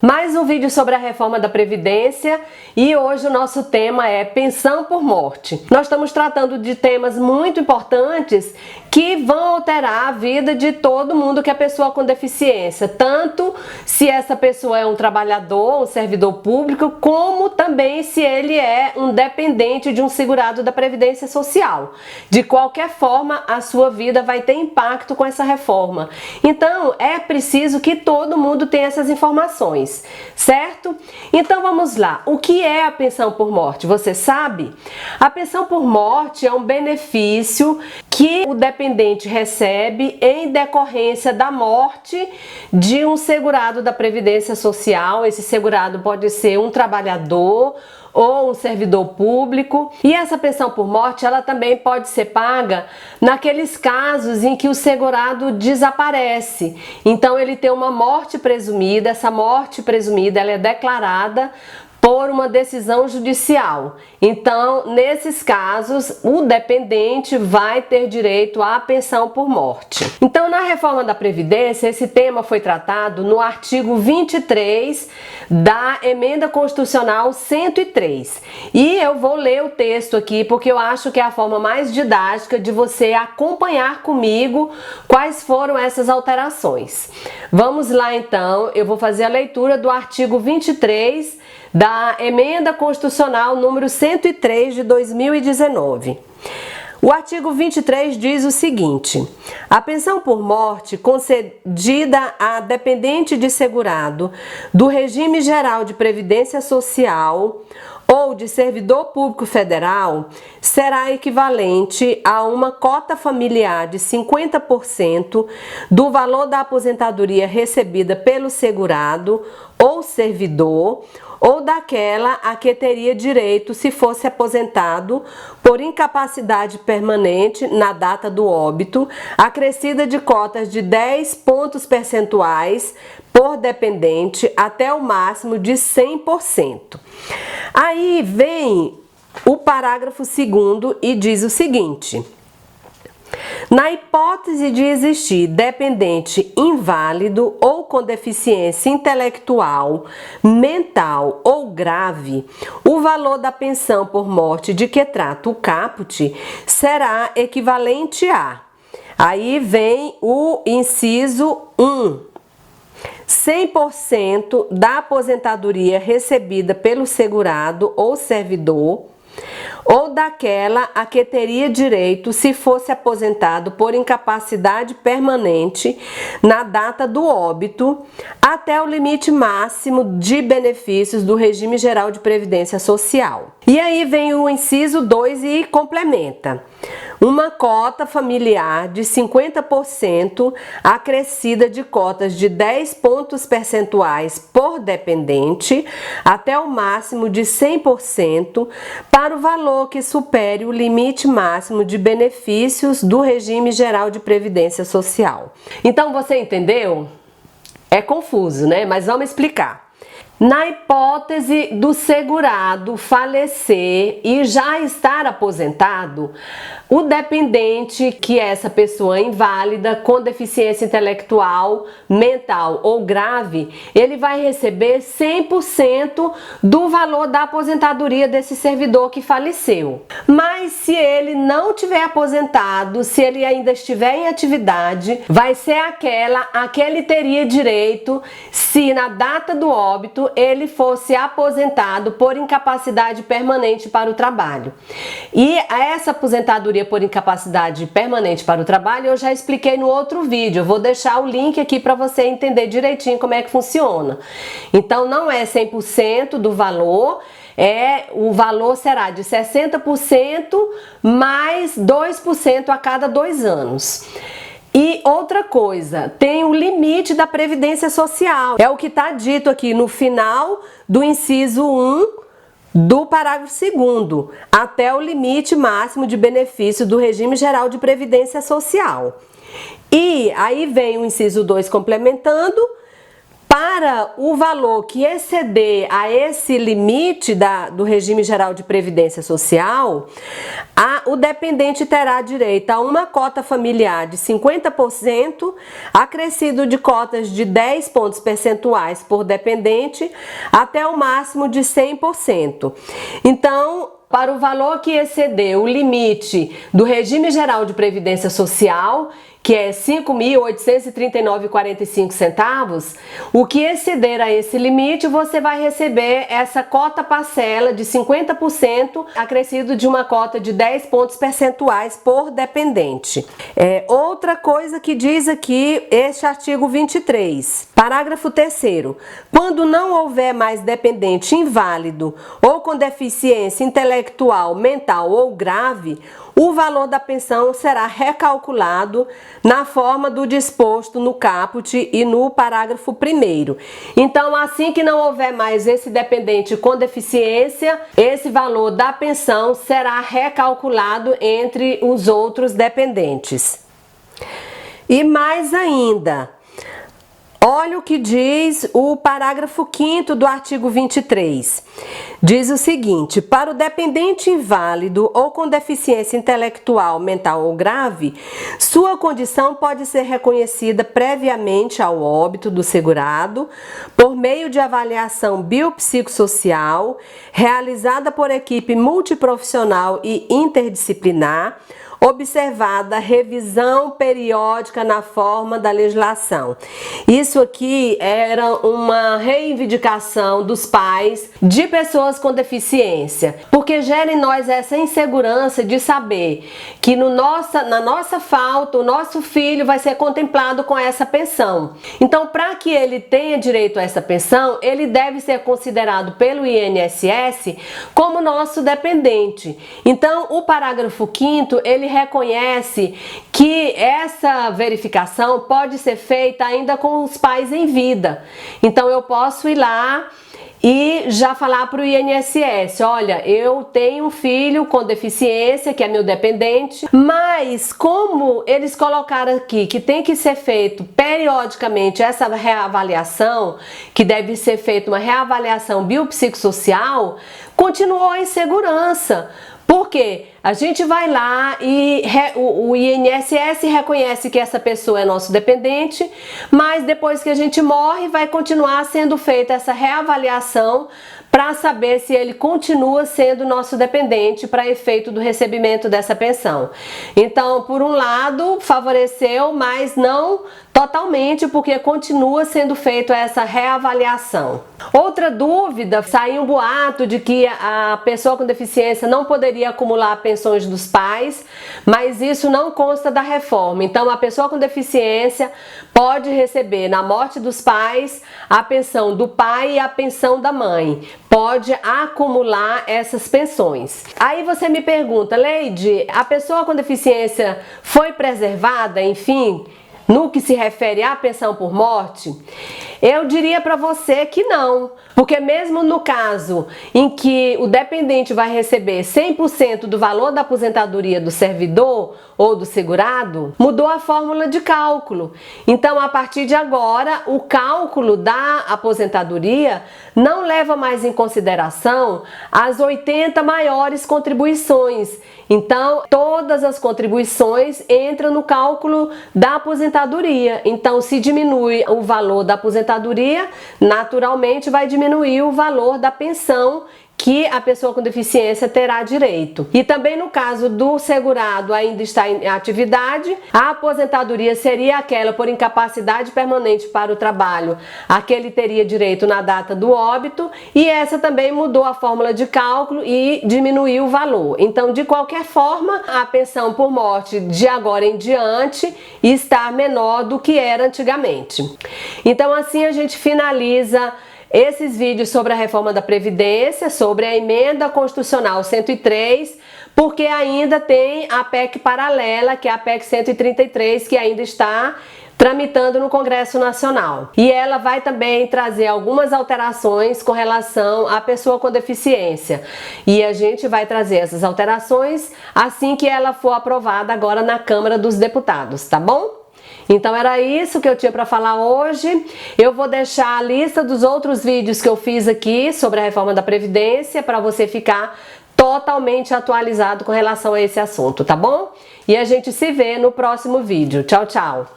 Mais um vídeo sobre a reforma da Previdência e hoje o nosso tema é pensão por morte. Nós estamos tratando de temas muito importantes que vão alterar a vida de todo mundo que é pessoa com deficiência, tanto se essa pessoa é um trabalhador, um servidor público, como também se ele é um dependente de um segurado da Previdência Social. De qualquer forma, a sua vida vai ter impacto com essa reforma. Então, é preciso que todo mundo tenha essas informações. Certo? Então vamos lá. O que é a pensão por morte? Você sabe? A pensão por morte é um benefício que o dependente recebe em decorrência da morte de um segurado da Previdência Social. Esse segurado pode ser um trabalhador ou um servidor público. E essa pensão por morte, ela também pode ser paga naqueles casos em que o segurado desaparece. Então ele tem uma morte presumida, essa morte presumida ela é declarada por uma decisão judicial. Então, nesses casos, o dependente vai ter direito à pensão por morte. Então, na reforma da Previdência, esse tema foi tratado no artigo 23 da Emenda Constitucional 103. E eu vou ler o texto aqui porque eu acho que é a forma mais didática de você acompanhar comigo quais foram essas alterações. Vamos lá então, eu vou fazer a leitura do artigo 23 da Emenda Constitucional número 103 de 2019. O artigo 23 diz o seguinte: a pensão por morte concedida a dependente de segurado do regime geral de previdência social ou de servidor público federal será equivalente a uma cota familiar de 50% do valor da aposentadoria recebida pelo segurado ou servidor ou daquela a que teria direito se fosse aposentado por incapacidade permanente na data do óbito, acrescida de cotas de 10 pontos percentuais por dependente até o máximo de 100%. Aí vem o parágrafo 2º e diz o seguinte: na hipótese de existir dependente inválido ou com deficiência intelectual, mental ou grave, o valor da pensão por morte de que trata o caput será equivalente a... Aí vem o inciso 1. 100% da aposentadoria recebida pelo segurado ou servidor ou daquela a que teria direito se fosse aposentado por incapacidade permanente na data do óbito, até o limite máximo de benefícios do regime geral de previdência social. E aí vem o inciso 2 e complementa: uma cota familiar de 50% acrescida de cotas de 10 pontos percentuais por dependente até o máximo de 100% para o valor que supere o limite máximo de benefícios do regime geral de previdência social. Então você entendeu? É confuso, né? Mas vamos explicar. Na hipótese do segurado falecer e já estar aposentado, o dependente, que é essa pessoa inválida com deficiência intelectual, mental ou grave, ele vai receber 100% do valor da aposentadoria desse servidor que faleceu. Mas se ele não tiver aposentado, se ele ainda estiver em atividade, vai ser aquela a que ele teria direito se na data do óbito ele fosse aposentado por incapacidade permanente para o trabalho. E essa aposentadoria por incapacidade permanente para o trabalho eu já expliquei no outro vídeo. Eu vou deixar o link aqui para você entender direitinho como é que funciona. Então não é 100% do valor, o valor será de 60% mais 2% a cada 2 anos. E outra coisa, tem o limite da Previdência Social. É o que está dito aqui no final do inciso 1 do parágrafo 2º, até o limite máximo de benefício do regime geral de previdência social. E aí vem o inciso 2 complementando: Para o valor que exceder a esse limite do regime geral de previdência social, o dependente terá direito a uma cota familiar de 50%, acrescido de cotas de 10 pontos percentuais por dependente, até o máximo de 100%. Então, para o valor que exceder o limite do regime geral de previdência social, que é R$ 5.839,45, o que exceder a esse limite, você vai receber essa cota parcela de 50%, acrescido de uma cota de 10 pontos percentuais por dependente. Outra coisa que diz aqui este artigo 23, parágrafo 3º, quando não houver mais dependente inválido ou com deficiência intelectual, mental ou grave, o valor da pensão será recalculado na forma do disposto no caput e no parágrafo 1º. Então, assim que não houver mais esse dependente com deficiência, esse valor da pensão será recalculado entre os outros dependentes. E mais ainda, olha o que diz o parágrafo 5º do artigo 23. Diz o seguinte: para o dependente inválido ou com deficiência intelectual, mental ou grave, sua condição pode ser reconhecida previamente ao óbito do segurado por meio de avaliação biopsicossocial realizada por equipe multiprofissional e interdisciplinar, observada revisão periódica na forma da legislação. Isso aqui era uma reivindicação dos pais de pessoas com deficiência, porque gera em nós essa insegurança de saber que na nossa falta, o nosso filho vai ser contemplado com essa pensão. Então, para que ele tenha direito a essa pensão, ele deve ser considerado pelo INSS como nosso dependente. Então, o parágrafo 5º, ele reconhece que essa verificação pode ser feita ainda com os pais em vida. Então, eu posso ir lá e já falar para o INSS, olha, eu tenho um filho com deficiência, que é meu dependente, mas como eles colocaram aqui que tem que ser feito periodicamente essa reavaliação, que deve ser feita uma reavaliação biopsicossocial, continuou a insegurança. Porque a gente vai lá e o INSS reconhece que essa pessoa é nosso dependente, mas depois que a gente morre vai continuar sendo feita essa reavaliação para saber se ele continua sendo nosso dependente para efeito do recebimento dessa pensão. Então, por um lado, favoreceu, mas não totalmente, porque continua sendo feita essa reavaliação. Outra dúvida, saiu um boato de que a pessoa com deficiência não poderia acumular pensões dos pais, mas isso não consta da reforma. Então, a pessoa com deficiência pode receber, na morte dos pais, a pensão do pai e a pensão da mãe. Pode acumular essas pensões. Aí você me pergunta, Leide, a pessoa com deficiência foi preservada, enfim, no que se refere à pensão por morte? Eu diria para você que não, porque mesmo no caso em que o dependente vai receber 100% do valor da aposentadoria do servidor ou do segurado, mudou a fórmula de cálculo. Então, a partir de agora, o cálculo da aposentadoria não leva mais em consideração as 80 maiores contribuições. Então, todas as contribuições entram no cálculo da aposentadoria. Então, se diminui o valor da aposentadoria, naturalmente vai diminuir o valor da pensão que a pessoa com deficiência terá direito. E também no caso do segurado ainda estar em atividade, a aposentadoria seria aquela por incapacidade permanente para o trabalho, a que ele teria direito na data do óbito, e essa também mudou a fórmula de cálculo e diminuiu o valor. Então, de qualquer forma, a pensão por morte de agora em diante está menor do que era antigamente. Então, assim a gente finaliza esses vídeos sobre a reforma da Previdência, sobre a emenda constitucional 103, porque ainda tem a PEC paralela, que é a PEC 133, que ainda está tramitando no Congresso Nacional. E ela vai também trazer algumas alterações com relação à pessoa com deficiência. E a gente vai trazer essas alterações assim que ela for aprovada agora na Câmara dos Deputados, tá bom? Então era isso que eu tinha para falar hoje. Eu vou deixar a lista dos outros vídeos que eu fiz aqui sobre a reforma da Previdência para você ficar totalmente atualizado com relação a esse assunto, tá bom? E a gente se vê no próximo vídeo. Tchau, tchau!